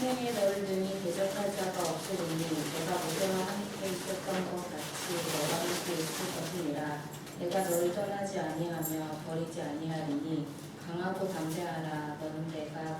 성령의 너를 능히 대적할 자가 없으리니 내가 모세와 함께 있었던 것 같이 너와 함께 있을 것이니라. 내가 너를 떠나지 아니하며 버리지 아니하리니 강하고 담대하라. 너는 내가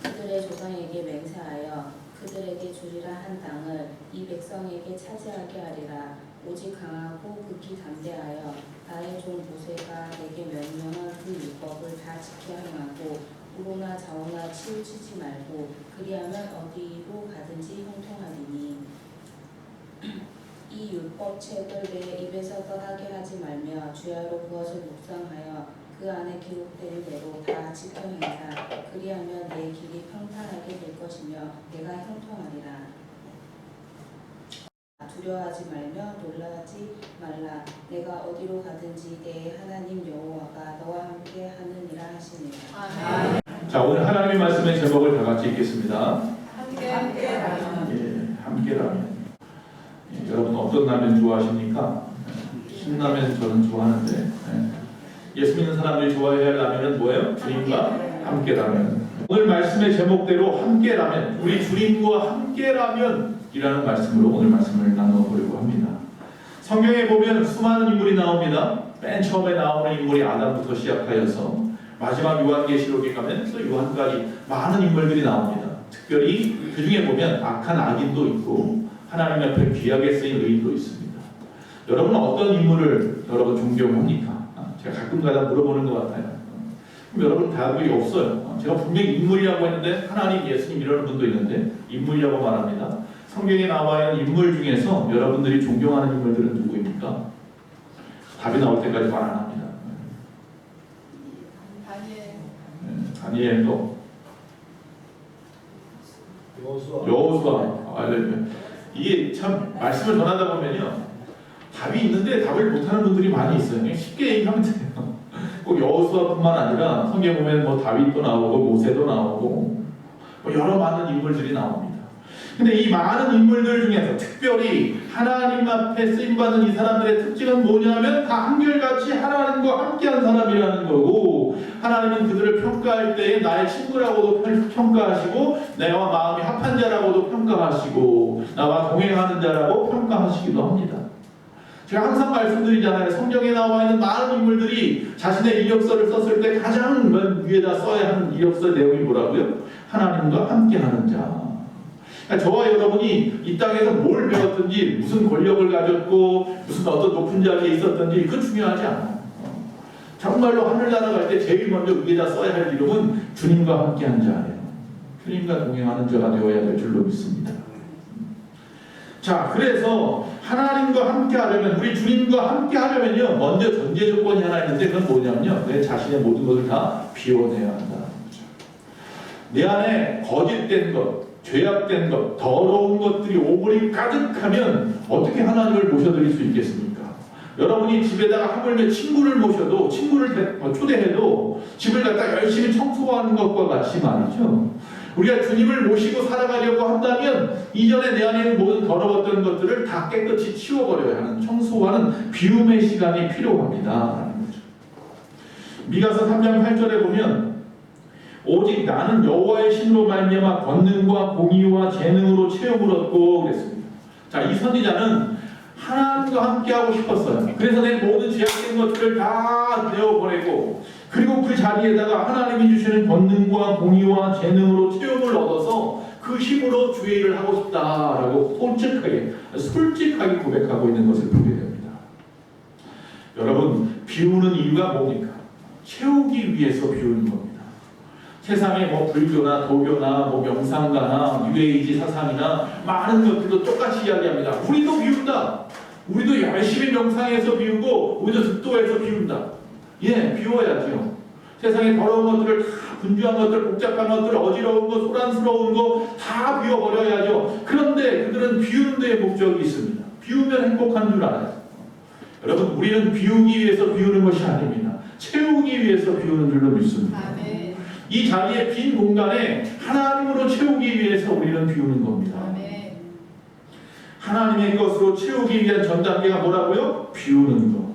그들의 조상에게 맹세하여 그들에게 주리라 한 땅을 이 백성에게 차지하게 하리라. 오직 강하고 극히 담대하여 나의 종 모세가 내게 명령한 그 율법을 다 지켜 행하고 우로나 좌우나 치우치지 말고 그리하면 어디로 가든지 형통하리니 이 율법책을 내 입에서 떠나게 하지 말며 주야로 그것을 묵상하여 그 안에 기록된 대로 다 지켜 행하라. 그리하면 내 길이 평탄하게 될 것이며 내가 형통하리라. 두려워하지 말며 놀라지 말라. 내가 어디로 가든지 내 하나님 여호와가 너와 함께 하느니라 하시니라. 아멘. 자, 오늘 하나님의 말씀의 제목을 다 같이 읽겠습니다. 함께라면. 예, 함께라면. 예, 여러분 어떤 라면 좋아하십니까? 신라면 저는 좋아하는데 예수 믿는 사람들이 좋아해야 할 라면은 뭐예요? 주님과 함께라면. 오늘 말씀의 제목대로 함께라면, 우리 주님과 함께라면이라는 말씀으로 오늘 말씀을 나눠보려고 합니다. 성경에 보면 수많은 인물이 나옵니다. 맨 처음에 나오는 인물이 아담부터 시작하여서 마지막 요한계시록에 가면 또 요한까지 많은 인물들이 나옵니다. 특별히 그 중에 보면 악한 악인도 있고 하나님 앞에 귀하게 쓰인 의인도 있습니다. 여러분은 어떤 인물을 여러분 존경합니까? 제가 가끔가다 물어보는 것 같아요. 그럼 여러분 답이 없어요. 제가 분명히 인물이라고 했는데 하나님, 예수님 이러는 분도 있는데 인물이라고 말합니다. 성경에 나와 있는 인물 중에서 여러분들이 존경하는 인물들은 누구입니까? 답이 나올 때까지 말 안 합니다. 다니엘도 여호수아. 이게 참 말씀을 전하다 보면요, 답이 있는데 답을 못하는 분들이 많이 있어요. 그냥 쉽게 얘기하면 돼요. 꼭 여호수아뿐만 아니라 성경 보면 뭐 다윗도 나오고 모세도 나오고 뭐 여러 많은 인물들이 나옵니다. 근데 이 많은 인물들 중에서 특별히 하나님 앞에 쓰임받는 이 사람들의 특징은 뭐냐면 다 한결같이 하나님과 함께한 사람이라는 거고, 하나님은 그들을 평가할 때에 나의 친구라고도 평가하시고 나와 마음이 합한 자라고도 평가하시고 나와 동행하는 자라고 평가하시기도 합니다. 제가 항상 말씀드리잖아요. 성경에 나와 있는 많은 인물들이 자신의 이력서를 썼을 때 가장 맨 위에다 써야 하는 이력서 내용이 뭐라고요? 하나님과 함께하는 자. 그러니까 저와 여러분이 이 땅에서 뭘 배웠든지, 무슨 권력을 가졌고 무슨 어떤 높은 자리에 있었든지 그건 중요하지 않아요. 정말로 하늘 날아갈 때 제일 먼저 위에다 써야 할 이름은 주님과 함께한 자예요. 주님과 동행하는 자가 되어야 될 줄로 믿습니다. 자, 그래서 하나님과 함께 하려면, 우리 주님과 함께 하려면요, 먼저 전제 조건이 하나 있는데 그건 뭐냐면요, 내 자신의 모든 것을 다 비워내야 한다. 내 안에 거짓된 것, 죄악된 것, 더러운 것들이 오물이 가득하면 어떻게 하나님을 모셔드릴 수 있겠습니까? 여러분이 집에다가 하물며 친구를 모셔도, 친구를 초대해도 집을 갖다 열심히 청소하는 것과 같이 말이죠. 우리가 주님을 모시고 살아가려고 한다면 이전에 내 안에 있는 모든 더러웠던 것들을 다 깨끗이 치워버려야 하는, 청소하는 비움의 시간이 필요합니다. 미가서 3장 8절에 보면 오직 나는 여호와의 신으로 말미암아 권능과 공의와 재능으로 체험을 얻고 그랬습니다. 자, 이 선지자는 하나님과 함께하고 싶었어요. 그래서 내 모든 죄악된 것들을 다 내어보내고, 그리고 그 자리에다가 하나님이 주시는 권능과 공의와 재능으로 체험을 얻어서 그 힘으로 주의 일을 하고 싶다라고 솔직하게 고백하고 있는 것을 보게 됩니다. 여러분, 비우는 이유가 뭡니까? 채우기 위해서 비우는 겁니다. 세상에 뭐 불교나 도교나 뭐 명상가나 뉴에이지 사상이나 많은 것들도 똑같이 이야기합니다. 우리도 비운다. 우리도 열심히 명상해서 비우고 우리도 득도해서 비운다. 예, 비워야죠. 세상에 더러운 것들을 다, 분주한 것들, 복잡한 것들, 어지러운 것, 소란스러운 거 다 비워버려야죠. 그런데 그들은 비우는 데에 목적이 있습니다. 비우면 행복한 줄 알아요. 여러분, 우리는 비우기 위해서 비우는 것이 아닙니다. 채우기 위해서 비우는 줄로 믿습니다. 아멘. 이 자리의 빈 공간에 하나님으로 채우기 위해서 우리는 비우는 겁니다. 아멘. 하나님의 것으로 채우기 위한 전 단계가 뭐라고요? 비우는 것.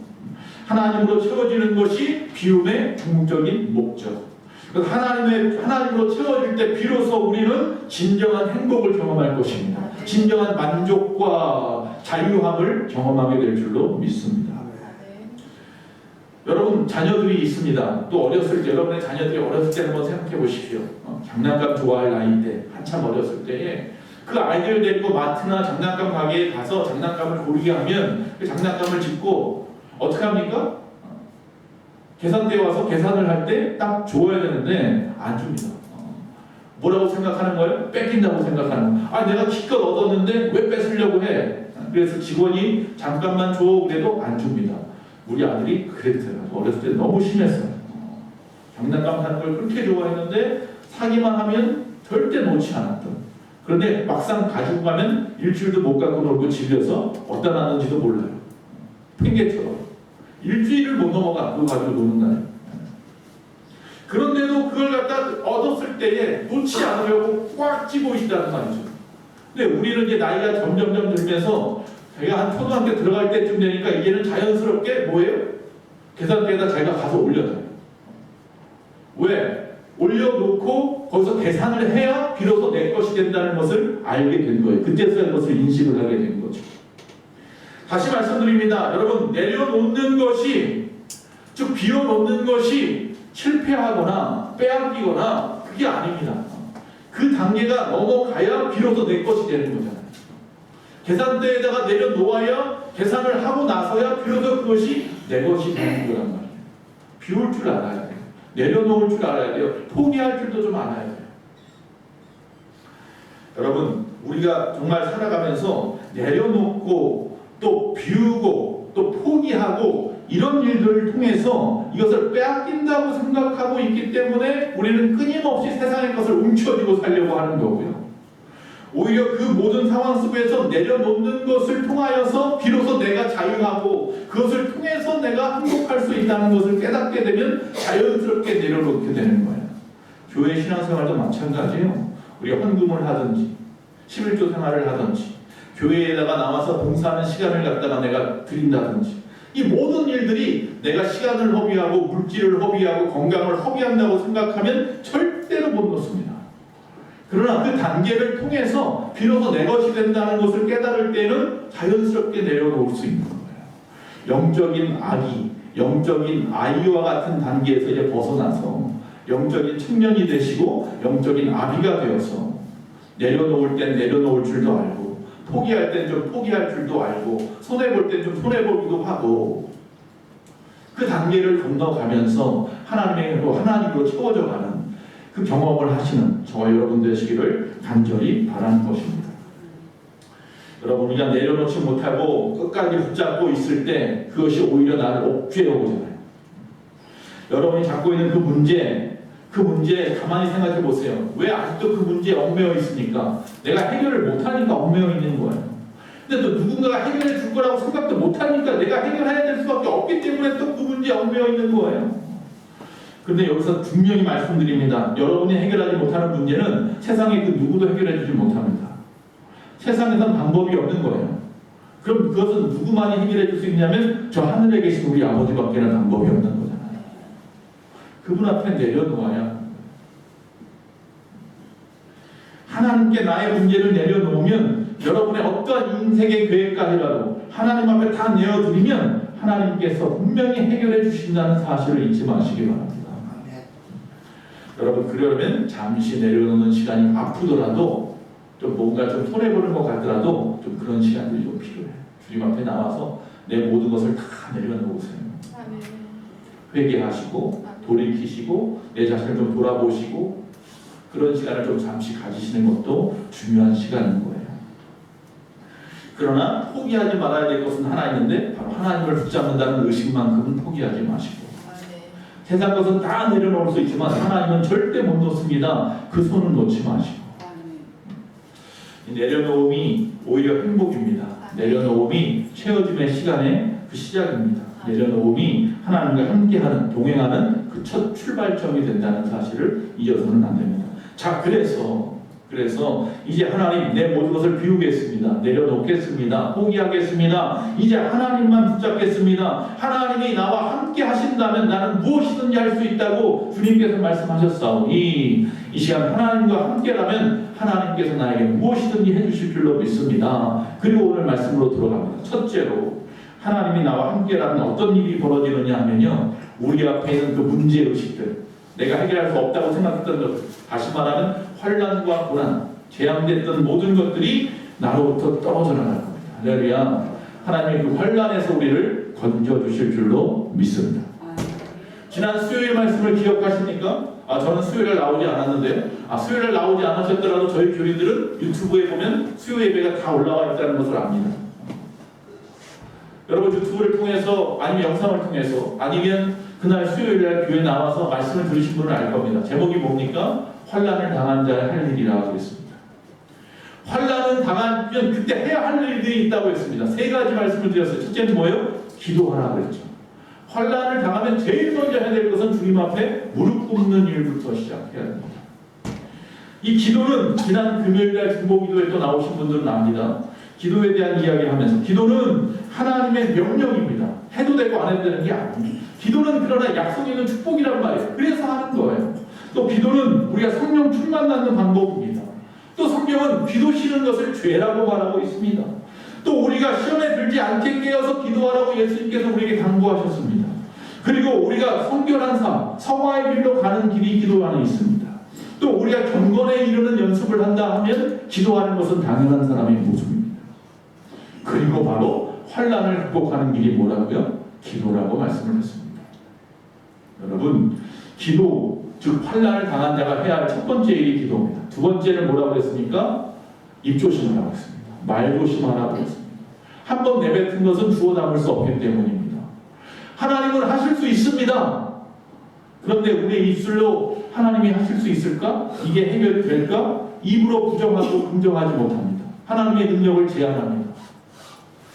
하나님으로 채워지는 것이 비움의 궁극적인 목적. 그래서 하나님으로 채워질 때 비로소 우리는 진정한 행복을 경험할 것입니다. 진정한 만족과 자유함을 경험하게 될 줄로 믿습니다. 여러분 자녀들이 있습니다. 또 어렸을 때 여러분의 자녀들이 어렸을 때 한번 생각해 보십시오. 장난감 좋아할 나이 때 한참 어렸을 때에 그 아이들 데리고 마트나 장난감 가게에 가서 장난감을 고르게 하면 그 장난감을 짚고 어떻게 합니까? 계산대에 와서 계산을 할 때 딱 줘야 되는데 안 줍니다. 뭐라고 생각하는 거예요? 뺏긴다고 생각하는 거예요. 아 내가 기껏 얻었는데 왜 뺏으려고 해? 그래서 직원이 잠깐만 줘 그래도 안 줍니다. 우리 아들이 그랬어요. 어렸을 때 너무 심했어요. 장난감 사는 걸 그렇게 좋아했는데 사기만 하면 절대 놓지 않았던. 그런데 막상 가지고 가면 일주일도 못 갖고 놀고 집에서 어디다 놨는지도 몰라요. 핑계처럼. 일주일을 못 넘어가 그거 가지고 노는 날. 그런데도 그걸 갖다 얻었을 때에 놓지 않으려고 꽉 쥐고 있다는 말이죠. 근데 우리는 이제 나이가 점점 들면서 자기가 한 초등학교 들어갈 때쯤 되니까 이제는 자연스럽게 뭐예요? 계산대에다 자기가 가서 올려줘요. 왜? 올려놓고 거기서 계산을 해야 비로소 내 것이 된다는 것을 알게 된 거예요. 그때서야 그것을 인식을 하게 된 거죠. 다시 말씀드립니다. 여러분 내려놓는 것이 즉 비워놓는 것이 실패하거나 빼앗기거나 그게 아닙니다. 그 단계가 넘어가야 비로소 내 것이 되는 거잖아요. 계산대에다가 내려놓아야 계산을 하고 나서야 비로소 그것이 내 것이 되는 거란 말이에요. 비울 줄 알아야 돼요. 내려놓을 줄 알아야 돼요. 포기할 줄도 좀 알아야 돼요. 여러분 우리가 정말 살아가면서 내려놓고 또 비우고 또 포기하고 이런 일들을 통해서 이것을 빼앗긴다고 생각하고 있기 때문에 우리는 끊임없이 세상의 것을 움켜쥐고 살려고 하는 거고요. 오히려 그 모든 상황 속에서 내려놓는 것을 통하여서 비로소 내가 자유하고 그것을 통해서 내가 행복할 수 있다는 것을 깨닫게 되면 자연스럽게 내려놓게 되는 거예요. 교회 신앙생활도 마찬가지예요. 우리가 헌금을 하든지 11조 생활을 하든지 교회에다가 나와서 봉사하는 시간을 갖다가 내가 드린다든지 이 모든 일들이 내가 시간을 허비하고 물질을 허비하고 건강을 허비한다고 생각하면 절대로 못 놓습니다. 그러나 그 단계를 통해서 비로소 내 것이 된다는 것을 깨달을 때는 자연스럽게 내려놓을 수 있는 거예요. 영적인 아기, 영적인 아이와 같은 단계에서 이제 벗어나서 영적인 청년이 되시고 영적인 아비가 되어서 내려놓을 땐 내려놓을 줄도 알고 포기할 땐 좀 포기할 줄도 알고 손해볼 땐 좀 손해보기도 하고 그 단계를 건너가면서 하나님으로 채워져 가는 그 경험을 하시는 저와 여러분 되시기를 간절히 바라는 것입니다. 여러분 우리가 내려놓지 못하고 끝까지 붙잡고 있을 때 그것이 오히려 나를 옥죄어 오잖아요. 여러분이 잡고 있는 그 문제 가만히 생각해 보세요. 왜 아직도 그 문제에 얽매여 있습니까? 내가 해결을 못하니까 얽매여 있는 거예요. 근데 또 누군가가 해결해 줄 거라고 생각도 못하니까 내가 해결해야 될 수밖에 없기 때문에 또 그 문제에 얽매여 있는 거예요. 그런데 여기서 분명히 말씀드립니다. 여러분이 해결하지 못하는 문제는 세상에 그 누구도 해결해 주지 못합니다. 세상에선 방법이 없는 거예요. 그럼 그것은 누구만이 해결해 줄 수 있냐면 저 하늘에 계신 우리 아버지밖에는 방법이 없는 거잖아요. 그분 앞에 내려놓아야 하나님께 나의 문제를 내려놓으면 여러분의 어떠한 인생의 계획까지라도 하나님 앞에 다 내어드리면 하나님께서 분명히 해결해 주신다는 사실을 잊지 마시기 바랍니다. 여러분 그러면 잠시 내려놓는 시간이 아프더라도 좀 뭔가 좀 손해보는 것 같더라도 좀 그런 시간들이 좀 필요해요. 주님 앞에 나와서 내 모든 것을 다 내려놓으세요. 회개하시고 돌이키시고 내 자신을 좀 돌아보시고 그런 시간을 좀 잠시 가지시는 것도 중요한 시간인 거예요. 그러나 포기하지 말아야 될 것은 하나 있는데 바로 하나님을 붙잡는다는 의식만큼은 포기하지 마시고 세상 것은 다 내려놓을 수 있지만 하나님은 절대 못 놓습니다. 그 손은 놓지 마시고 내려놓음이 오히려 행복입니다. 내려놓음이 채워짐의 시간의 그 시작입니다. 내려놓음이 하나님과 함께하는 동행하는 그 첫 출발점이 된다는 사실을 잊어서는 안 됩니다. 자 그래서 그래서 이제 하나님 내 모든 것을 비우겠습니다. 내려놓겠습니다. 포기하겠습니다. 이제 하나님만 붙잡겠습니다. 하나님이 나와 함께 하신다면 나는 무엇이든지 할 수 있다고 주님께서 말씀하셨사오니 이 시간 하나님과 함께라면 하나님께서 나에게 무엇이든지 해주실 줄로 믿습니다. 그리고 오늘 말씀으로 들어갑니다. 첫째로 하나님이 나와 함께라면 어떤 일이 벌어지느냐 하면요, 우리 앞에 있는 그 문제의식들, 내가 해결할 수 없다고 생각했던 것, 다시 말하면 환난과 고난, 재앙됐던 모든 것들이 나로부터 떨어져 나갈 겁니다. 할렐루야. 하나님의 그 환난에서 우리를 건져주실 줄로 믿습니다. 지난 수요일 말씀을 기억하십니까? 저는 수요일에 나오지 않았는데요. 수요일에 나오지 않으셨더라도 저희 교인들은 유튜브에 보면 수요 예배가 다 올라와 있다는 것을 압니다. 여러분 유튜브를 통해서 아니면 영상을 통해서 아니면 그날 수요일날 교회에 나와서 말씀을 들으신 분은 알 겁니다. 제목이 뭡니까? 환난을 당한 자의 할 일이라 그랬습니다. 환난을 당하면 그때 해야 할 일들이 있다고 했습니다. 세 가지 말씀을 드렸어요. 첫째는 뭐예요? 기도하라 그랬죠. 환난을 당하면 제일 먼저 해야 될 것은 주님 앞에 무릎 꿇는 일부터 시작해야 됩니다. 이 기도는 지난 금요일날 중보기도에 또 나오신 분들은 압니다. 기도에 대한 이야기를 하면서 기도는 하나님의 명령입니다. 해도 되고 안 해도 되는 게 아닙니다. 기도는 그러나 약속이 있는 축복이란 말이에요. 그래서 하는 거예요. 또 기도는 우리가 성령 충만 받는 방법입니다. 또 성경은 기도 쉬는 것을 죄라고 말하고 있습니다. 또 우리가 시험에 들지 않게 깨어서 기도하라고 예수님께서 우리에게 당부하셨습니다. 그리고 우리가 성결한 삶, 성화의 길로 가는 길이 기도 안에 있습니다. 또 우리가 경건에 이르는 연습을 한다 하면 기도하는 것은 당연한 사람의 모습입니다. 그리고 바로 환난을 극복하는 길이 뭐라고요? 기도라고 말씀을 했습니다. 여러분, 기도, 즉 환난을 당한 자가 해야 할 첫 번째 일이 기도입니다. 두 번째는 뭐라고 했습니까? 입조심하라고 했습니다. 말조심하라고 했습니다. 한 번 내뱉은 것은 주워 담을 수 없기 때문입니다. 하나님은 하실 수 있습니다. 그런데 우리의 입술로 하나님이 하실 수 있을까? 이게 해결이 될까? 입으로 부정하고 긍정하지 못합니다. 하나님의 능력을 제한합니다.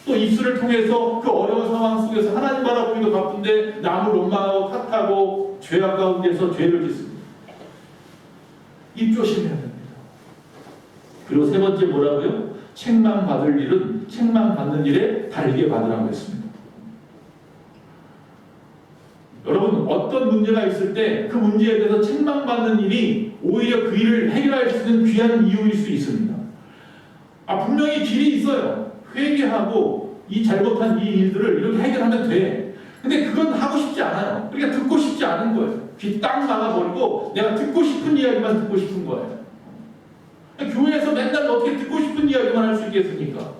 또 입술을 통해서 그 어려운 상황 속에서 하나님 바라보기도 바쁜데 남을 원망하고 탓하고 죄악 가운데서 죄를 짓습니다. 입 조심해야 됩니다. 그리고 세 번째 뭐라고요? 책망받을 일은 책망받는 일에 달게 받으라고 했습니다. 여러분, 어떤 문제가 있을 때 그 문제에 대해서 책망받는 일이 오히려 그 일을 해결할 수 있는 귀한 이유일 수 있습니다. 분명히 길이 있어요. 회개하고 이 잘못한 이 일들을 이렇게 해결하면 돼. 근데 그건 하고 싶지 않아요. 그러니까 듣고 싶지 않은 거예요. 귀 딱 막아버리고 내가 듣고 싶은 이야기만 듣고 싶은 거예요. 교회에서 맨날 어떻게 듣고 싶은 이야기만 할 수 있겠습니까?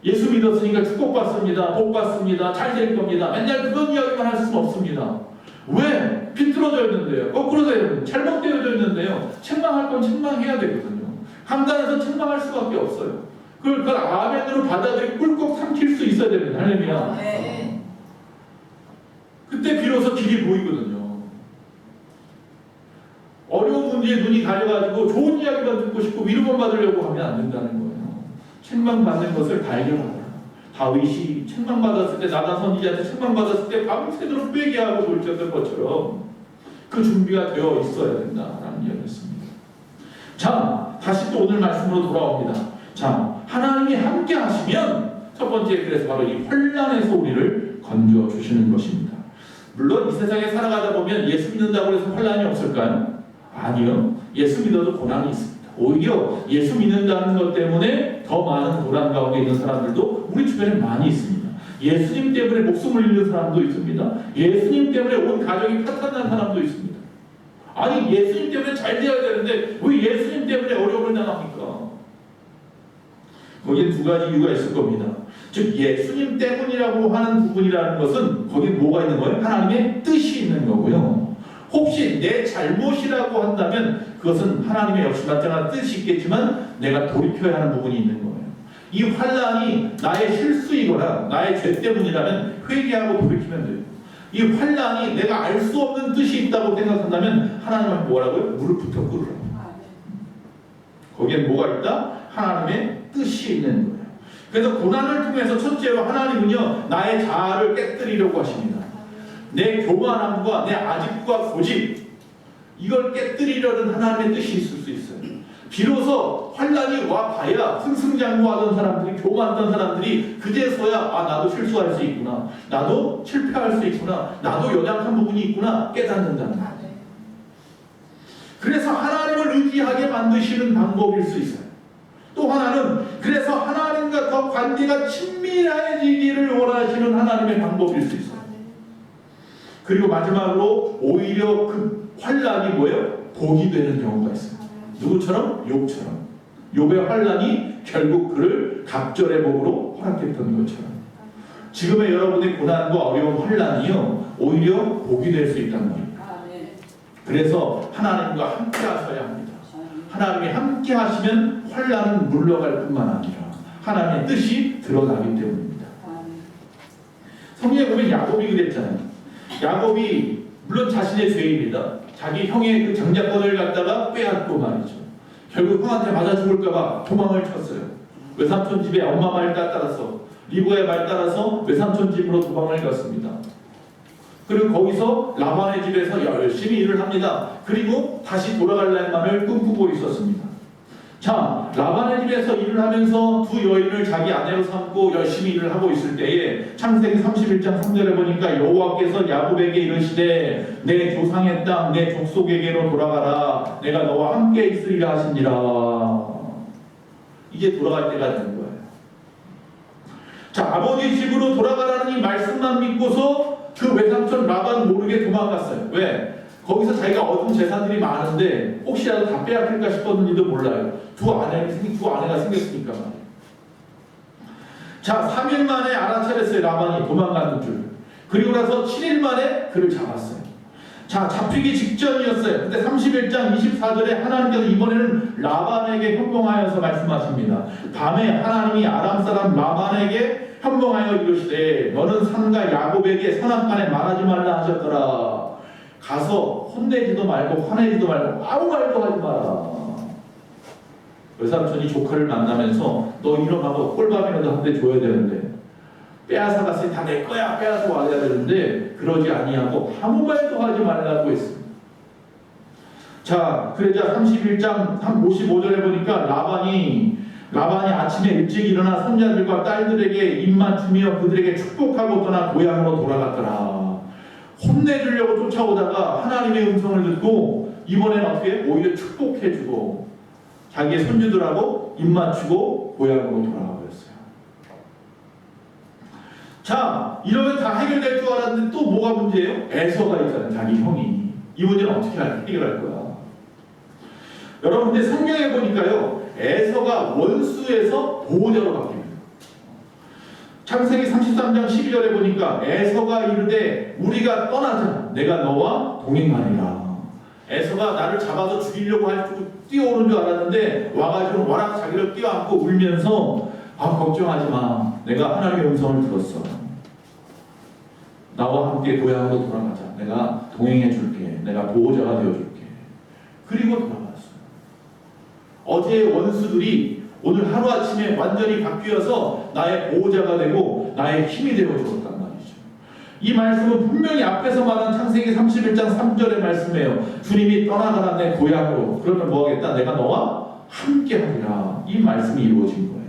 예수 믿었으니까 축복받습니다. 복받습니다. 잘 될 겁니다. 맨날 그런 이야기만 할 수는 없습니다. 왜? 비틀어져 있는데요. 거꾸로 되어 있는데요. 잘못되어져 있는데요. 책망할 건 책망해야 되거든요. 강단에서 책망할 수밖에 없어요. 그걸 아멘으로 받아들이고 꿀꺽 삼킬 수 있어야 됩니다. 할렐루야. 네. 그때 비로소 길이 보이거든요. 어려운 문제에 눈이 가려가지고 좋은 이야기만 듣고 싶고 위로만 받으려고 하면 안 된다는 거예요. 책망받는 것을 발견하라. 다윗이 책망받았을 때, 나단 선지자한테 책망받았을 때 밤새도록 회개하고 돌쳤던 것처럼 그 준비가 되어 있어야 된다라는 이야기였습니다. 자, 다시 또 오늘 말씀으로 돌아옵니다. 자, 하나님이 함께 하시면 첫 번째, 그래서 바로 이 환난에서 우리를 건져 주시는 것입니다. 물론 이 세상에 살아가다 보면 예수 믿는다고 해서 환난이 없을까요? 아니요. 예수 믿어도 고난이 있습니다. 오히려 예수 믿는다는 것 때문에 더 많은 고난 가운데 있는 사람들도 우리 주변에 많이 있습니다. 예수님 때문에 목숨을 잃는 사람도 있습니다. 예수님 때문에 온 가족이 파탄난 사람도 있습니다. 아니, 예수님 때문에 잘 되어야 되는데 왜 예수님 때문에 어려움을 당합니까? 거기에 두 가지 이유가 있을 겁니다. 즉 예수님 때문이라고 하는 부분이라는 것은 거기에 뭐가 있는 거예요? 하나님의 뜻이 있는 거고요. 혹시 내 잘못이라고 한다면 그것은 하나님의 역시 마찬가지 뜻이 있겠지만 내가 돌이켜야 하는 부분이 있는 거예요. 이 환난이 나의 실수이거나 나의 죄 때문이라면 회개하고 돌이키면 돼요. 이 환난이 내가 알 수 없는 뜻이 있다고 생각한다면 하나님은 뭐라고요? 무릎부터 꿇으라고. 거기에 뭐가 있다? 하나님의 뜻이 있는 거예요. 그래서 고난을 통해서 첫째로 하나님은요, 나의 자아를 깨뜨리려고 하십니다. 내 교만함과 내 아집과 고집, 이걸 깨뜨리려는 하나님의 뜻이 있을 수 있어요. 비로소 환란이 와봐야 승승장구하던 사람들이, 교만하던 사람들이 그제서야 나도 실수할 수 있구나, 나도 실패할 수 있구나, 나도 연약한 부분이 있구나 깨닫는다는 거예요. 그래서 하나님을 의지하게 만드시는 방법일 수 있어요. 또 하나는 그래서 하나님과 더 관계가 친밀해지기를 원하시는 하나님의 방법일 수 있어요. 그리고 마지막으로 오히려 그 환란이 뭐예요? 복이 되는 경우가 있어요. 누구처럼? 욥처럼. 욥의 환란이 결국 그를 갑절의 복으로 허락했던 것처럼 지금의 여러분의 고난과 어려운 환란이요 오히려 복이 될 수 있다는 겁니다. 그래서 하나님과 함께 하셔야 합니다. 하나님이 함께 하시면 환란은 물러갈 뿐만 아니라 하나님의 뜻이 드러나기 때문입니다. 성경에 보면 야곱이 그랬잖아요. 야곱이 물론 자신의 죄입니다. 자기 형의 그 장자권을 갖다가 빼앗고 말이죠. 결국 형한테 맞아 죽을까봐 도망을 쳤어요. 외삼촌 집에 엄마 말 따라서 리브의 말 따라서 외삼촌 집으로 도망을 갔습니다. 그리고 거기서 라반의 집에서 열심히 일을 합니다. 그리고 다시 돌아갈라는 마음을 꿈꾸고 있었습니다. 자, 라반의 집에서 일을 하면서 두 여인을 자기 아내로 삼고 열심히 일을 하고 있을 때에 창세기 31장 3절에 보니까 여호와께서 야곱에게 이르시되 내 조상의 땅 내 족속에게로 돌아가라 내가 너와 함께 있으리라 하시니라. 이제 돌아갈 때가 된 거예요. 자, 아버지 집으로 돌아가라는 이 말씀만 믿고서 그 외삼촌 라반 모르게 도망갔어요. 왜? 거기서 자기가 얻은 재산들이 많은데 혹시라도 다 빼앗길까 싶었는지도 몰라요. 두 아내가 생겼으니까 말이에요. 자, 3일 만에 알아차렸어요. 라반이 도망가는 줄. 그리고 나서 7일 만에 그를 잡았어요. 자, 잡히기 직전이었어요. 근데 31장 24절에 하나님께서 이번에는 라반에게 현몽하여서 말씀하십니다. 밤에 하나님이 아람 사람 라반에게 현몽하여 이르시되 너는 산가 야곱에게 선악간에 말하지 말라 하셨더라. 가서 혼내지도 말고 화내지도 말고 아무 말도 하지 마라. 외삼촌이 조카를 만나면서 너 일어나고 꼴밥이라도 한 대 줘야 되는데 빼앗아 갔으니 다 내 거야 빼앗아 와야 되는데 그러지 아니하고 아무 말도 하지 말라고 했습니다. 자, 그러자 31장 55절에 보니까 라반이 아침에 일찍 일어나 손자들과 딸들에게 입맞추며 그들에게 축복하고 떠나 고향으로 돌아갔더라. 혼내주려고 쫓아오다가 하나님의 음성을 듣고 이번엔 어떻게 오히려 축복해주고 자기의 손주들하고 입맞추고 고향으로 돌아가 버렸어요. 자, 이러면 다 해결될 줄 알았는데 또 뭐가 문제예요? 에서가 있잖아요. 자기 형이. 이 문제는 어떻게 해결할 거야? 여러분 근데 성경에 보니까요 에서가 원수에서 보호자로 바뀝니다. 창세기 33장 12절에 보니까 에서가 이르되 우리가 떠나자 내가 너와 동행하리라. 에서가 나를 잡아서 죽이려고 할 줄 뛰어오는 줄 알았는데 와가지고 와락 자기를 뛰어안고 울면서 걱정하지 마. 내가 하나님의 음성을 들었어. 나와 함께 고향으로 돌아가자. 내가 동행해 줄게. 내가 보호자가 되어 줄게. 그리고 돌아갔어요. 어제의 원수들이 오늘 하루아침에 완전히 바뀌어서 나의 보호자가 되고 나의 힘이 되어 주었단 말이죠. 이 말씀은 분명히 앞에서 말한 창세기 31장 3절의 말씀이에요. 주님이 떠나가라 내 고향으로. 그러면 뭐하겠다? 내가 너와 함께 하리라. 이 말씀이 이루어진 거예요.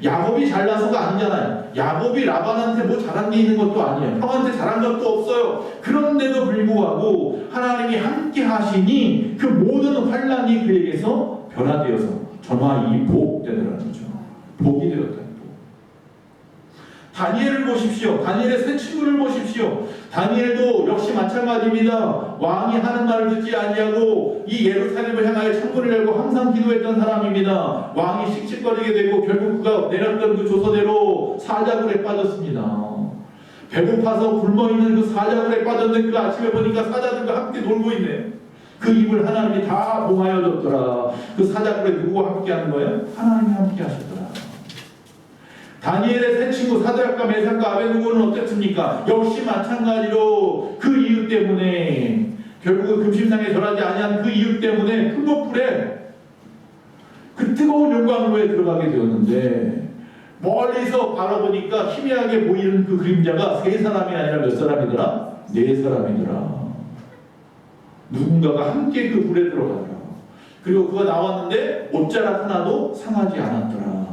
야곱이 잘나서가 아니잖아요. 야곱이 라반한테 뭐 잘한 게 있는 것도 아니에요. 형한테 잘한 것도 없어요. 그런데도 불구하고 하나님이 함께 하시니 그 모든 환란이 그에게서 변화되어서 전화이 복되더라는 거죠. 복이 되었다는 복. 다니엘을 보십시오. 다니엘의 세 친구를 보십시오. 다니엘도 역시 마찬가지입니다. 왕이 하는 말을 듣지 아니하고 이 예루살렘을 향하여 창문을 열고 항상 기도했던 사람입니다. 왕이 씩씩거리게 되고 결국 그가 내렸던 그 조서대로 사자굴에 빠졌습니다. 배고파서 굶어있는 그 사자굴에 빠졌는데 그 아침에 보니까 사자들과 함께 놀고 있네요. 그 입을 하나님이 다 봉하여 줬더라. 그 사자굴에 누구와 함께 하는 거예요? 하나님이 함께 하셨더라. 다니엘의 세 친구 사드락과 메삭과 아베느고는 어땠습니까? 역시 마찬가지로 그 이유 때문에 결국 금심상에 절하지 아니한 그 이유 때문에 큰 목불에 그 뜨거운 용광로에 들어가게 되었는데 멀리서 바라보니까 희미하게 보이는 그 그림자가 세 사람이 아니라 몇 사람이더라? 네 사람이더라. 누군가가 함께 그 불에 들어가더라. 그리고 그가 나왔는데 옷자락 하나도 상하지 않았더라.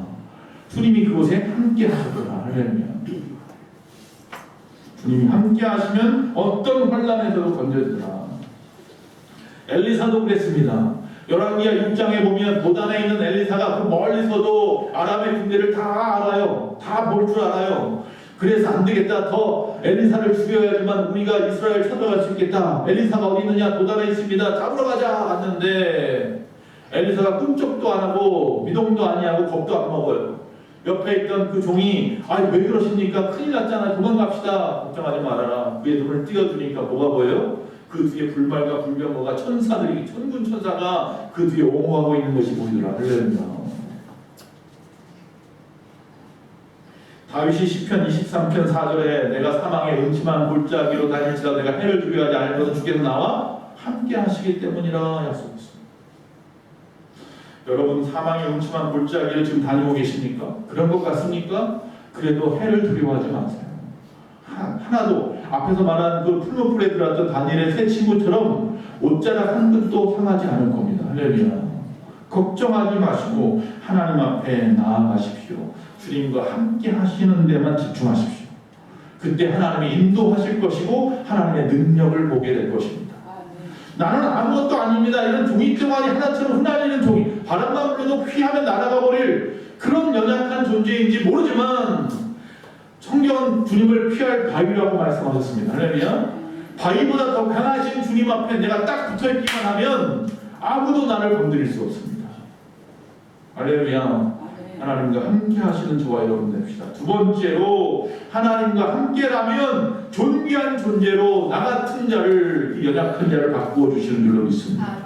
주님이 그곳에 함께 하셨더라. 할렐루야. 주님이 함께 하시면 어떤 환난에서도 건져지더라. 엘리사도 그랬습니다. 열왕기하 6장에 보면 도단에 있는 엘리사가 그 멀리서도 아람의 군대를 다 알아요. 다 볼 줄 알아요. 그래서 안 되겠다. 더 엘리사를 죽여야지만 우리가 이스라엘 쳐들어갈 수 있겠다. 엘리사가 어디 있느냐? 도단에 있습니다. 잡으러 가자. 갔는데 엘리사가 꿈쩍도 안 하고 미동도 아니하고 겁도 안 먹어요. 옆에 있던 그 종이 왜 그러십니까? 큰일 났잖아. 도망갑시다. 걱정하지 말아라. 그의 눈을 띄어주니까 뭐가 보여요? 그 뒤에 불말과 불병거가 천사들이 천군 천사가 그 뒤에 옹호하고 있는 것이 보이더라. 할렐루야. 다윗이 시편 23편 4절에 내가 사망의 음침한 골짜기로 다닐지라도 내가 해를 두려워하지 않을 것은 주께서 나와 함께 하시기 때문이라 약속했습니다. 여러분 사망의 음침한 골짜기를 지금 다니고 계십니까? 그런 것 같습니까? 그래도 해를 두려워하지 마세요. 하나도 앞에서 말한 그 풀무불에 들어왔던 다니엘의 세 친구처럼 옷자락 한 끗도 상하지 않을 겁니다. 할렐루야. 걱정하지 마시고 하나님 앞에 나아가십시오. 주님과 함께 하시는 데만 집중하십시오. 그때 하나님이 인도하실 것이고 하나님의 능력을 보게 될 것입니다. 나는 아무것도 아닙니다. 이런 종이덩어리 하나처럼 흩날리는 종이 바람만 불어도 휘하면 날아가 버릴 그런 연약한 존재인지 모르지만 성경은 주님을 피할 바위라고 말씀하셨습니다. 할렐루야. 바위보다 더 강하신 주님 앞에 내가 딱 붙어있기만 하면 아무도 나를 건드릴 수 없습니다. 할렐루야. 하나님과 함께 하시는 저와 여러분 됩시다. 두 번째로 하나님과 함께라면 존귀한 존재로 나 같은 자를 이 연약한 자를 바꾸어 주시는 줄로 믿습니다.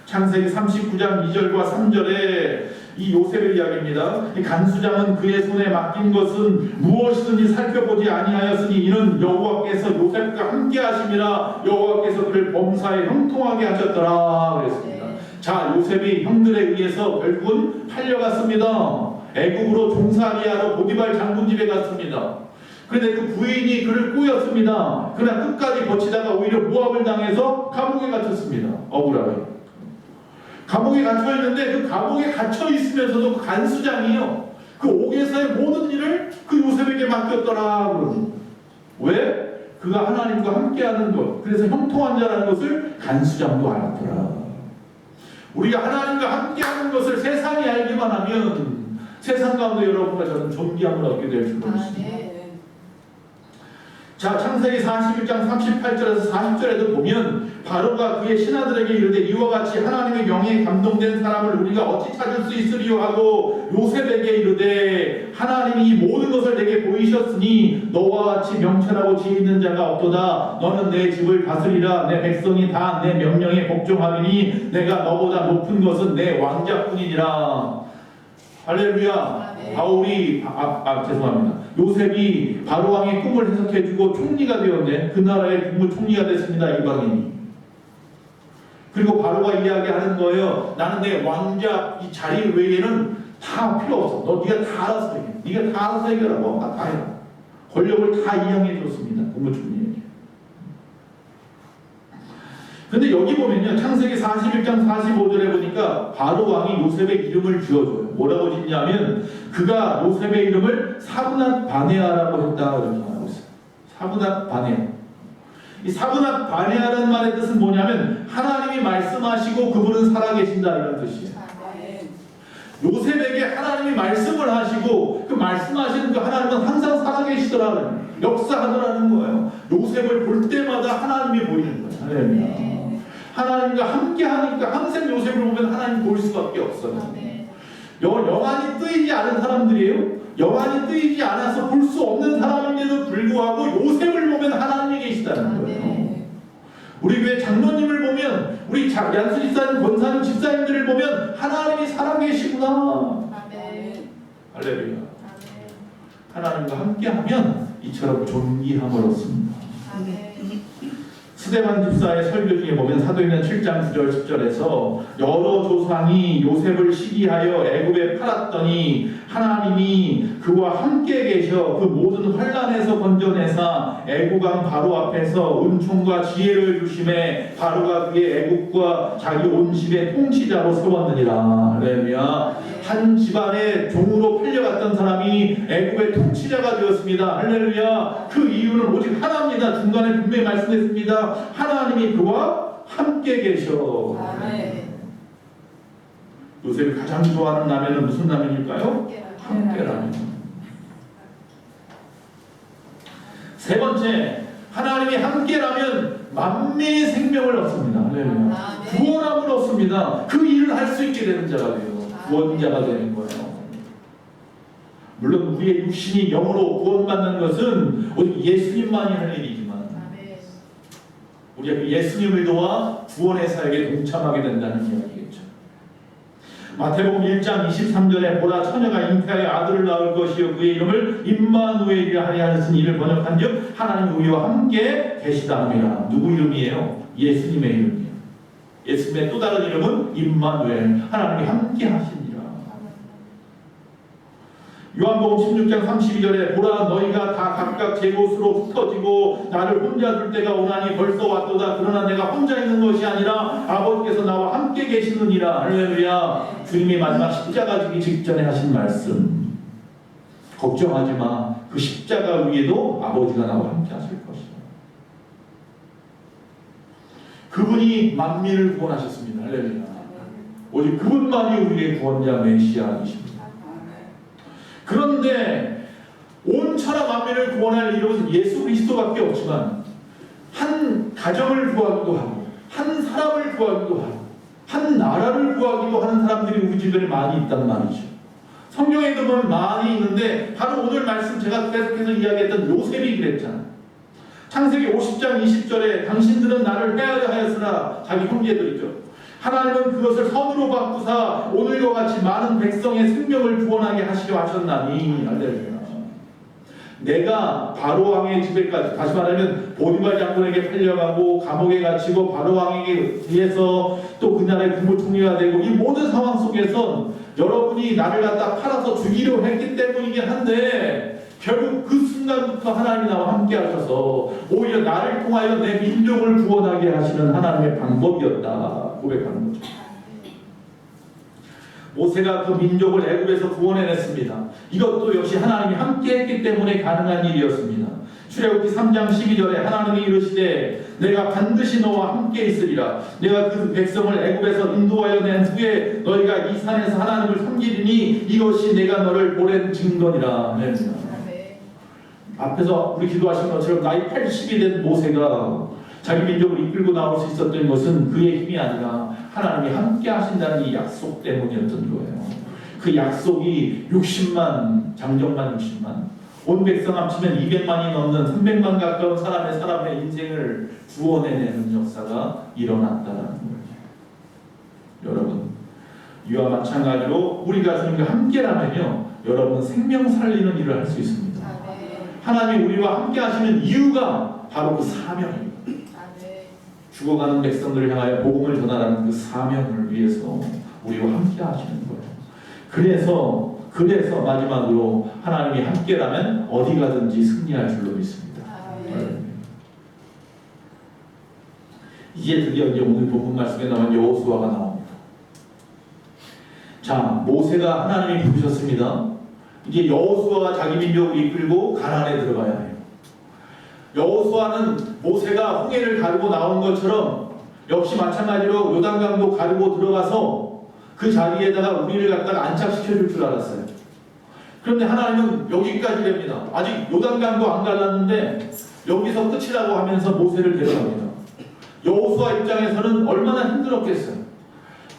창세기 39장 2절과 3절에 이 요셉의 이야기입니다. 이 간수장은 그의 손에 맡긴 것은 무엇이든지 살펴보지 아니하였으니 이는 여호와께서 요셉과 함께 하심이라 여호와께서 그를 범사에 형통하게 하셨더라 그랬습니다. 자, 요셉이 형들에 의해서 결국은 팔려갔습니다. 애국으로 종살이하러 보디발 장군 집에 갔습니다. 그런데 그 부인이 그를 꼬였습니다. 그러나 끝까지 버티다가 오히려 모압을 당해서 감옥에 갇혔습니다. 억울하게. 감옥에 갇혀 있는데 그 감옥에 갇혀 있으면서도 그 간수장이요. 그 옥에서의 모든 일을 그 요셉에게 맡겼더라. 그러죠. 왜? 그가 하나님과 함께하는 것. 그래서 형통한 자라는 것을 간수장도 알았더라. 우리가 하나님과 함께하는 것을 세상이 알기만 하면 세상 가운데 여러분과 저는 존귀함을 얻게 될 줄 믿습니다. 자, 창세기 41장 38절에서 40절에도 보면 바로가 그의 신하들에게 이르되 이와 같이 하나님의 영에 감동된 사람을 우리가 어찌 찾을 수 있으리요 하고 요셉에게 이르되 하나님이 이 모든 것을 내게 보이셨으니 너와 같이 명철하고 지혜 있는 자가 없도다. 너는 내 집을 다스리라. 내 백성이 다 내 명령에 복종하리니 내가 너보다 높은 것은 내 왕자뿐이니라. 할렐루야. 바울이 죄송합니다. 요셉이 바로 왕의 꿈을 해석해주고 총리가 되었는데 그 나라의 국무총리가 됐습니다. 이방인이. 그리고 바로가 이야기하는 거예요. 나는 내 왕자 이 자리 외에는 다 필요 없어. 너 네가 다 알아서 해. 네가 다 알아서 해결하고 다 해라. 권력을 다 이양해 줬습니다. 국무총리에게. 근데 여기 보면요. 창세기 41장 45절에 보니까 바로 왕이 요셉의 이름을 지어줘요. 뭐라고 짓냐면 그가 요셉의 이름을 사브낫 바네아라고 했다. 이렇게 말하고 있어요. 사브낫 바네아. 이 사브낫 바네아라는 말의 뜻은 뭐냐면 하나님이 말씀하시고 그분은 살아계신다 이런 뜻이에요. 요셉에게 하나님이 말씀을 하시고 그 말씀하시는 그 하나님은 항상 살아계시더라는 역사하더라는 거예요. 요셉을 볼 때마다 하나님이 보이는 거예요. 할렐루야. 하나님과 함께 하니까 항상 요셉을 보면 하나님 볼 수밖에 없어요. 영안이 뜨이지 않은 사람들이에요. 영안이 뜨이지 않아서 볼 수 없는 사람인데도 불구하고 요셉을 보면 하나님이 계시다는 거예요. 우리 교회 장로님을 보면 우리 얀수 집사님, 권사님 집사님들을 보면 하나님이 살아계시구나. 할렐루야. 하나님과 함께하면 이처럼 존귀함을 얻습니다. 스데반 집사의 설교 중에 보면 사도행전 7장 9절 10절에서 여러 조상이 요셉을 시기하여 애굽에 팔았더니 하나님이 그와 함께 계셔 그 모든 환난에서 건져내사 애굽왕 바로 앞에서 은총과 지혜를 주심에 바로가 그의 애굽과 자기 온 집의 통치자로 세웠느니라. 할렐루야. 한 집안의 종으로 팔려갔던 사람이 애굽의 통치자가 되었습니다. 할렐루야. 그 이유는 오직 하나입니다. 중간에 분명히 말씀했습니다. 하나님이 그와 함께 계셔. 아멘. 요셉이 가장 좋아하는 라면은 무슨 라면일까요? 함께라면. 세 번째, 하나님이 함께라면 만민의 생명을 얻습니다. 할렐루야. 구원함을 얻습니다. 그 일을 할 수 있게 되는 자가 돼요. 구원자가 되는 거예요. 물론 우리의 육신이 영으로 구원받는 것은 오직 예수님만이 할 일이지만 우리가 그 예수님을 도와 구원의 사역에 동참하게 된다는 이야기겠죠. 마태복음 1장 23절에 보라 처녀가 잉태하여 아들을 낳을 것이요 그의 이름을 임마누엘이라 하리 하셨으니 이를 번역한즉 하나님 우리와 함께 계시다 함이라. 누구 이름이에요? 예수님의 이름이에요. 예수님의 또 다른 이름은 임마누엘, 하나님이 함께 하시니라. 요한복음 16장 32절에 보라 너희가 다 각각 제 곳으로 흩어지고 나를 혼자 둘 때가 오나니 벌써 왔도다. 그러나 내가 혼자 있는 것이 아니라 아버지께서 나와 함께 계시느니라. 할렐루야. 주님이 마지막 십자가 지기 직전에 하신 말씀, 걱정하지 마. 그 십자가 위에도 아버지가 나와 함께 하실 것이다. 그분이 만민을 구원하셨습니다. 할렐루야. 오직 그분만이 우리의 구원자 메시아이십니다. 그런데 온 천하 만민을 구원할 이름은 예수 그리스도밖에 없지만 한 가정을 구하기도 하고 한 사람을 구하기도 하고 한 나라를 구하기도 하는 사람들이 우리 주변에 많이 있단 말이죠. 성경에 보면 많이 있는데 바로 오늘 말씀 제가 계속해서 이야기했던 요셉이 그랬잖아요. 창세기 50장 20절에 당신들은 나를 해하려 하였으나 자기 형제들이죠. 하나님은 그것을 선으로 바꾸사 오늘과 같이 많은 백성의 생명을 구원하게 하시려 하셨나니. 할렐루야. 내가 바로 왕의 집에까지, 다시 말하면 보디발 장군에게 팔려가고 감옥에 갇히고 바로 왕에게 의해서 또 그날의 국무총리가 되고 이 모든 상황 속에선 여러분이 나를 갖다 팔아서 죽이려 했기 때문이긴 한데 결국 그 순간부터 하나님이 나와 함께 하셔서 오히려 나를 통하여 내 민족을 구원하게 하시는 하나님의 방법이었다 고백하는 거죠. 모세가 그 민족을 애굽에서 구원해냈습니다. 이것도 역시 하나님이 함께 했기 때문에 가능한 일이었습니다. 출애굽기 3장 12절에 하나님이 이르시되 내가 반드시 너와 함께 있으리라. 내가 그 백성을 애굽에서 인도하여 낸 후에 너희가 이 산에서 하나님을 섬기리니 이것이 내가 너를 보낸 증거니라. 네. 앞에서 우리 기도하신 것처럼 나이 80이 된 모세가 자기 민족을 이끌고 나올 수 있었던 것은 그의 힘이 아니라 하나님이 함께 하신다는 이 약속 때문이었던 거예요. 그 약속이 60만, 장정만 60만, 온 백성 합치면 200만이 넘는 300만 가까운 사람의 인생을 구원해내는 역사가 일어났다는 거예요. 여러분, 이와 마찬가지로 우리가 주님과 함께라면요, 여러분 생명 살리는 일을 할 수 있습니다. 하나님이 우리와 함께 하시는 이유가 바로 그 사명입니다. 죽어가는 백성들을 향하여 복음을 전하라는 그 사명을 위해서 우리와 함께 하시는 거예요. 그래서 마지막으로 하나님이 함께라면 어디 가든지 승리할 줄로 믿습니다. 이제 드디어 오늘 본문 말씀에 나온 여호수아가 나옵니다. 자, 모세가 하나님이 부르셨습니다. 이제 여호수아가 자기 민족을 이끌고 가나안에 들어가야 해요. 여호수아는 모세가 홍해를 가르고 나온 것처럼 역시 마찬가지로 요단강도 가르고 들어가서 그 자리에다가 우리를 갖다가 안착시켜 줄 줄 알았어요. 그런데 하나님은 여기까지 됩니다. 아직 요단강도 안 갈랐는데 여기서 끝이라고 하면서 모세를 데려갑니다. 여호수아 입장에서는 얼마나 힘들었겠어요.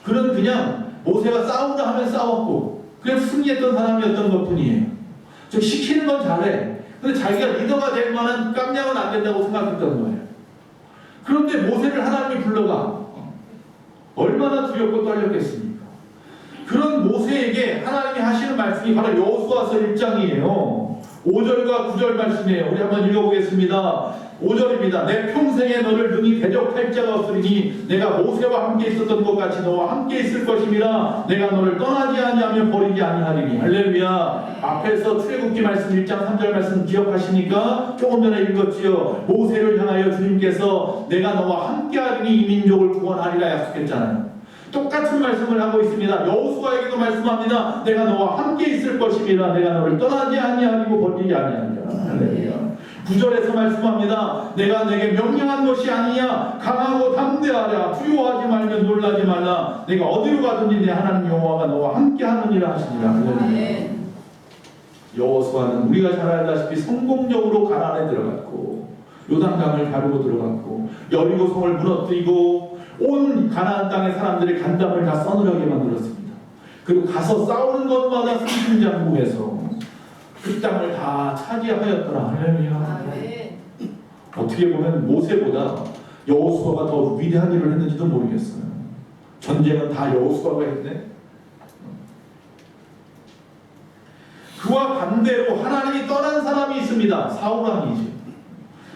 그는 그냥 모세가 싸우자 하면 싸웠고 그냥 승리했던 사람이었던 것뿐이에요. 즉 시키는 건 잘해. 근데 자기가 리더가 될 만한 깜냥은 안 된다고 생각했던 거예요. 그런데 모세를 하나님이 불러가 얼마나 두렵고 떨렸겠습니까? 그런 모세에게 하나님이 하시는 말씀이 바로 여호수아서 1장이에요. 5절과 9절 말씀이에요. 우리 한번 읽어보겠습니다. 5절입니다. 내 평생에 너를 능히 대적할 자가 없으리니 내가 모세와 함께 있었던 것 같이 너와 함께 있을 것임이라. 내가 너를 떠나지 아니하며 버리지 아니하리니. 할렐루야. 앞에서 출애굽기 말씀 1장 3절 말씀 기억하시니까 조금 전에 읽었지요. 모세를 향하여 주님께서 내가 너와 함께 하리니 이 민족을 구원하리라 약속했잖아요. 똑같은 말씀을 하고 있습니다. 여호수아에게도 말씀합니다. 내가 너와 함께 있을 것임이라. 내가 너를 떠나지 아니하리고 버리지 아니하리라. 할렐루야. 9절에서 말씀합니다. 내가 내게 명령한 것이 아니냐. 강하고 담대하라. 두려워하지 말며 놀라지 말라. 내가 어디로 가든지 내 하나님 여호와가 너와 함께 하느니라 하시니라. 할렐루야. 여호수아는 우리가 잘 알다시피 성공적으로 가나안에 들어갔고 요단강을 가르고 들어갔고 여리고성을 무너뜨리고 온 가나안 땅의 사람들의 간담을 다 서늘하게 만들었습니다. 그리고 가서 싸우는 것마다 승승장구해서 그 땅을 다 차지하였더라. 할렐루야. 어떻게 보면 모세보다 여호수아가 더 위대한 일을 했는지도 모르겠어요. 전쟁은 다 여호수아가 했네. 그와 반대로 하나님이 떠난 사람이 있습니다. 사울 왕이지.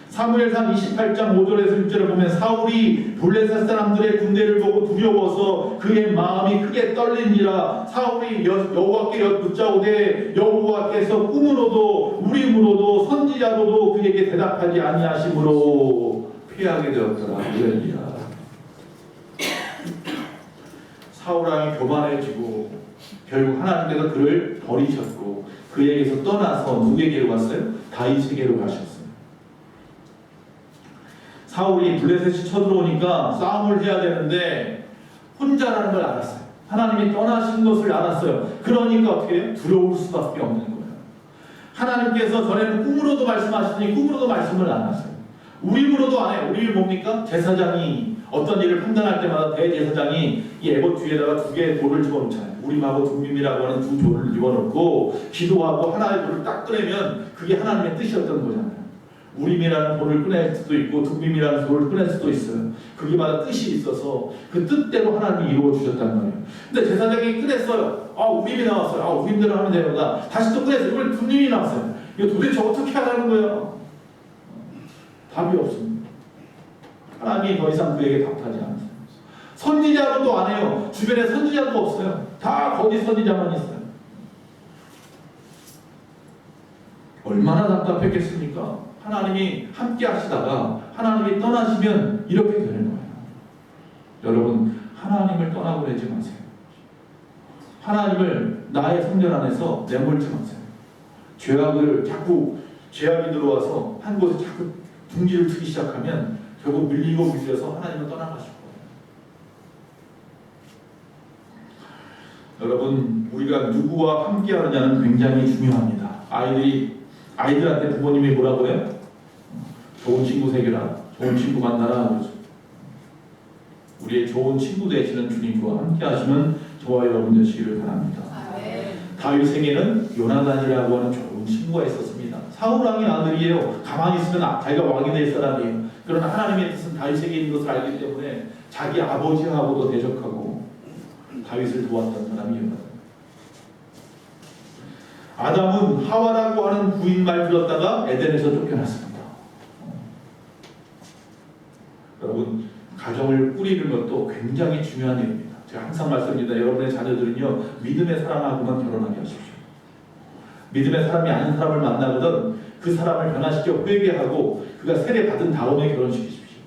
사무엘상 28장 5절에서 6절에 보면 사울이 블레셋 사람들의 군대를 보고 두려워서 그의 마음이 크게 떨리니라. 사울이 여호와께 묻자오되 여호와께서 꿈으로도 우림으로도 선지자로도 그에게 대답하지 아니하심으로 피하게 되었더라. 할렐루야. 사울 왕이 교만해지고 결국 하나님께서 그를 버리셨고 그에게서 떠나서 누구에게로 갔어요? 다윗에게로 가셨어요. 사울이 블레셋이 쳐들어오니까 싸움을 해야 되는데 혼자라는 걸 알았어요. 하나님이 떠나신 것을 알았어요. 그러니까 어떻게 해요? 두려울 수밖에 없는 거예요. 하나님께서 전에는 꿈으로도 말씀하시더니 꿈으로도 말씀을 안 하세요. 우림으로도 안 해요. 우림이 뭡니까? 제사장이 어떤 일을 판단할 때마다 대제사장이 이 에봇 뒤에다가 두 개의 돌을 집어넣잖아요. 우림하고 둠밈이라고 하는 두 돌을 집어넣고 기도하고 하나의 돌을 딱 꺼내면 그게 하나님의 뜻이었던 거잖아요. 우림이라는 돌을 꺼낼 수도 있고 둠밈이라는 돌을 꺼낼 수도 있어요. 그게마다 뜻이 있어서 그 뜻대로 하나님이 이루어 주셨단 말이에요. 근데 제사장이 꺼냈어요. 우림이 나왔어요. 우림대로 하면 되는구나. 다시 또 꺼냈어요. 이걸 둠밈이 나왔어요. 이거 도대체 어떻게 하라는 거예요? 답이 없습니다. 하나님이 더 이상 그에게 답하지 않으세요. 선지자로도 안 해요. 주변에 선지자도 없어요. 다 거짓 선지자만 있어요. 얼마나 답답했겠습니까? 하나님이 함께 하시다가 하나님이 떠나시면 이렇게 되는 거예요. 여러분, 하나님을 떠나보내지 마세요. 하나님을 나의 성전 안에서 내몰지 마세요. 죄악이 들어와서 한 곳에 자꾸 둥지를 트기 시작하면 결국 밀리고 밀려서 하나님은 떠나가실 거예요. 여러분, 우리가 누구와 함께 하느냐는 굉장히 중요합니다. 아이들한테 부모님이 뭐라고 해요? 좋은 친구 새겨라. 좋은 친구 만나라. 그러죠. 우리의 좋은 친구 되시는 주님과 함께 하시면 저와 여러분 되시기를 바랍니다. 다윗에게는 요나단이라고 하는 좋은 친구가 있었습니다. 사울 왕의 아들이에요. 가만히 있으면 자기가 왕이 될 사람이에요. 그러나 하나님의 뜻은 다윗에게 있는 것을 알기 때문에 자기 아버지하고도 대적하고 다윗을 도왔던 사람이 요나단. 아담은 하와라고 하는 부인 말 들었다가 에덴에서 쫓겨났습니다. 여러분, 가정을 꾸리는 것도 굉장히 중요한 일입니다. 제가 항상 말씀드립니다. 여러분의 자녀들은요, 믿음의 사람하고만 결혼하게 하십시오. 믿음의 사람이 아닌 사람을 만나거든 그 사람을 변화시켜 회개하고 그가 세례 받은 다음에 결혼시키십시오.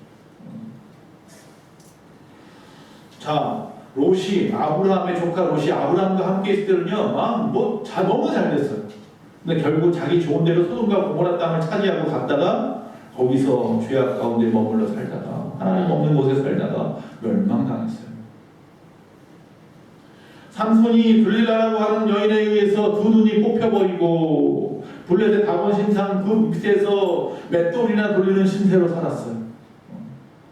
자, 아브라함의 조카 롯이 아브라함과 함께 있을 때는요, 너무 잘 됐어요. 근데 결국 자기 좋은 대로 소돔과 고모라 땅을 차지하고 갔다가 거기서 죄악 가운데 머물러 살다가 하나님 없는 곳에 살다가 멸망당했어요. 삼손이 들릴라라고 하는 여인에 의해서 두 눈이 뽑혀버리고 블레셋 다곤 신상 그 밑에서 맷돌이나 돌리는 신세로 살았어요.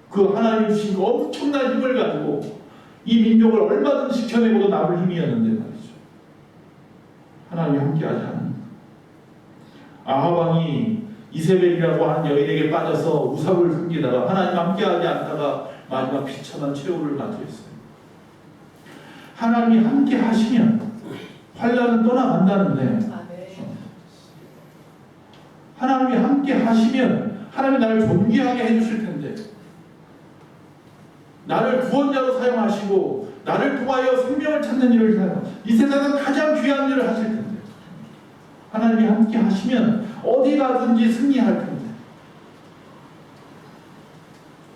그 하나님 주신 그 엄청난 힘을 가지고 이 민족을 얼마든지 지켜내고도 남을 힘이었는데 말이죠. 하나님이 함께하지 않는. 아합 왕이 이세벨이라고 하는 여인에게 빠져서 우상을 섬기다가 하나님 함께하지 않다가 마지막 비참한 최후를 맞이했어요. 하나님이 함께 하시면 환난은 떠나간다는데 하나님이 함께 하시면 하나님이 나를 존귀하게 해주실 텐데, 나를 구원자로 사용하시고 나를 통하여 생명을 찾는 일을 하여 이 세상에서 가장 귀한 일을 하실 텐데, 하나님이 함께 하시면 어디 가든지 승리할 텐데,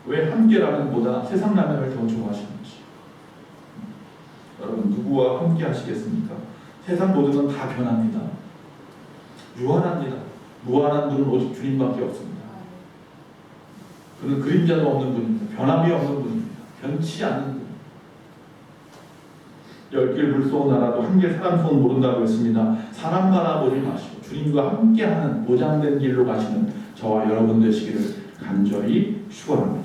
왜 함께라는 보다 세상 라면을 더 좋아하시는지. 여러분, 누구와 함께 하시겠습니까? 세상 모든 건 다 변합니다. 유한합니다. 무한한 분은 오직 주님밖에 없습니다. 그는 그림자도 없는 분입니다. 변함이 없는 분입니다. 변치 않는 분. 열길 물속 나라도 한길 사람 손 모른다고 했습니다. 사람 바라보지 마시고 주님과 함께하는 보장된 길로 가시는 저와 여러분 되시기를 간절히 축원합니다.